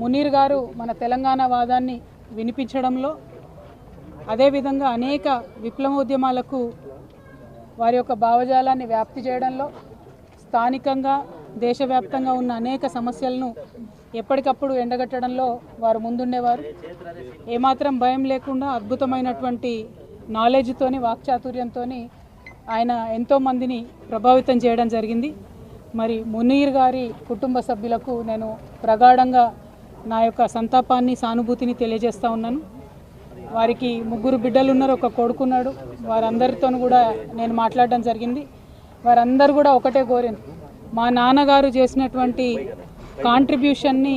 మునీర్ గారు మన తెలంగాణ వాదాన్ని వినిపించడంలో, అదేవిధంగా అనేక విప్లవోద్యమాలకు వారి యొక్క భావజాలాన్ని వ్యాప్తి చేయడంలో, స్థానికంగా దేశవ్యాప్తంగా ఉన్న అనేక సమస్యలను ఎప్పటికప్పుడు ఎండగట్టడంలో వారు ముందుండేవారు. ఏమాత్రం భయం లేకుండా అద్భుతమైనటువంటి నాలెడ్జ్తోని, వాక్చాతుర్యంతోని ఆయన ఎంతోమందిని ప్రభావితం చేయడం జరిగింది. మరి మునీర్ గారి కుటుంబ సభ్యులకు నేను ప్రగాఢంగా నా యొక్క సంతాపాన్ని, సానుభూతిని తెలియజేస్తూ ఉన్నాను. వారికి 3 బిడ్డలు ఉన్నారు, ఒక కొడుకున్నాడు. వారందరితో కూడా నేను మాట్లాడడం జరిగింది. వారందరూ కూడా ఒకటే కోరింది, మా నాన్నగారు చేసినటువంటి కాంట్రిబ్యూషన్ని,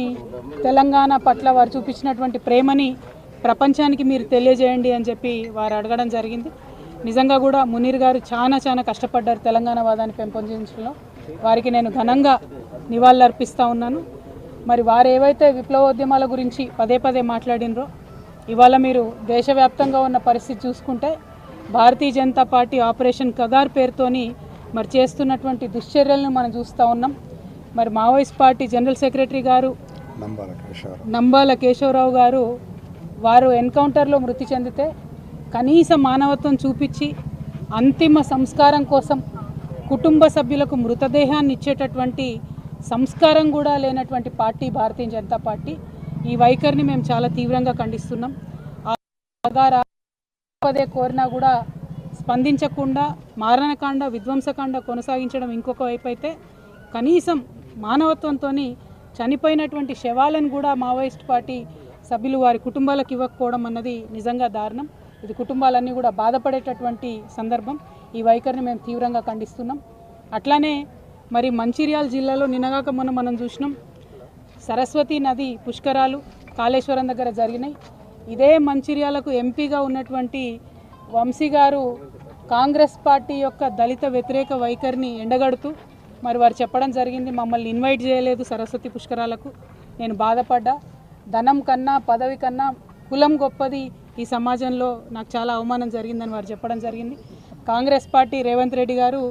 తెలంగాణ పట్ల వారు చూపించినటువంటి ప్రేమని ప్రపంచానికి మీరు తెలియజేయండి అని చెప్పి వారు అడగడం జరిగింది. నిజంగా కూడా మునీర్ గారు చాలా కష్టపడ్డారు తెలంగాణ వాదాన్ని పెంపొందించడంలో. వారికి నేను ఘనంగా నివాళులర్పిస్తూ ఉన్నాను. మరి వారు ఏవైతే విప్లవోద్యమాల గురించి పదే మాట్లాడినరో, ఇవాళ మీరు దేశవ్యాప్తంగా ఉన్న పరిస్థితి చూసుకుంటే భారతీయ జనతా పార్టీ ఆపరేషన్ కగార్ పేరుతోని మరి చేస్తున్నటువంటి దుశ్చర్యలను మనం చూస్తూ ఉన్నాం. మరి మావోయిస్ట్ పార్టీ జనరల్ సెక్రటరీ గారు నంబాల కేశవరావు గారు వారు ఎన్కౌంటర్లో మృతి చెందితే కనీస మానవత్వం చూపించి అంతిమ సంస్కారం కోసం కుటుంబ సభ్యులకు మృతదేహాన్ని ఇచ్చేటటువంటి సంస్కారం కూడా లేనటువంటి పార్టీ భారతీయ జనతా పార్టీ. ఈ వైఖరిని మేము చాలా తీవ్రంగా ఖండిస్తున్నాం. పదే కోరినా కూడా స్పందించకుండా మారణకాండ, విధ్వంసకాండ కొనసాగించడం ఇంకొక వైపు అయితే, కనీసం మానవత్వంతో చనిపోయినటువంటి శవాలను కూడా మావోయిస్ట్ పార్టీ సభ్యులు వారి కుటుంబాలకు ఇవ్వకపోవడం అన్నది నిజంగా దారుణం. ఇది కుటుంబాలన్నీ కూడా బాధపడేటటువంటి సందర్భం. ఈ వైఖరిని మేము తీవ్రంగా ఖండిస్తున్నాం. అట్లానే మరి మంచిర్యాల జిల్లాలో నిన్నగాక మొన్న మనం చూసినాం, సరస్వతి నది పుష్కరాలు కాళేశ్వరం దగ్గర జరిగినాయి. ఇదే మంచిర్యాలకు ఎంపీగా ఉన్నటువంటి వంశీ గారు కాంగ్రెస్ పార్టీ యొక్క దళిత వ్యతిరేక వైఖరిని ఎండగడుతూ మరి వారు చెప్పడం జరిగింది, మమ్మల్ని ఇన్వైట్ చేయలేదు సరస్వతి పుష్కరాలకు. నేను బాధపడ్డా. ధనం కన్నా, పదవి కన్నా కులం గొప్పది ఈ సమాజంలో, నాకు చాలా అవమానం జరిగిందని వారు చెప్పడం జరిగింది. కాంగ్రెస్ పార్టీ రేవంత్ రెడ్డి గారు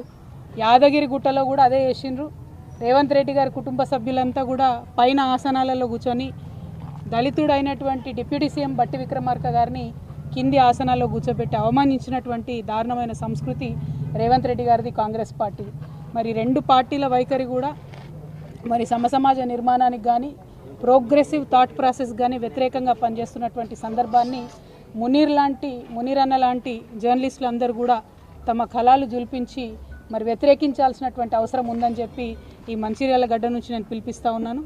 యాదగిరి గుట్టలో కూడా అదే చేసిండ్రు. రేవంత్ రెడ్డి గారి కుటుంబ సభ్యులంతా కూడా పైన ఆసనాలలో కూర్చొని దళితుడు అయినటువంటి డిప్యూటీ సీఎం బట్టి విక్రమార్క గారిని కింది ఆసనాల్లో కూర్చోబెట్టి అవమానించినటువంటి దారుణమైన సంస్కృతి రేవంత్ రెడ్డి గారిది, కాంగ్రెస్ పార్టీ. మరి 2 పార్టీల వైఖరి కూడా మరి సమసమాజ నిర్మాణానికి కానీ, ప్రోగ్రెసివ్ థాట్ ప్రాసెస్ కానీ వ్యతిరేకంగా పనిచేస్తున్నటువంటి సందర్భాన్ని మునీర్ అన్న లాంటి జర్నలిస్టులు అందరూ కూడా తమ కళాలు జుల్పించి మరి వ్యతిరేకించాల్సినటువంటి అవసరం ఉందని చెప్పి ఈ మంచిర్యాల గడ్డ నుంచి నేను పిలిపిస్తూ ఉన్నాను.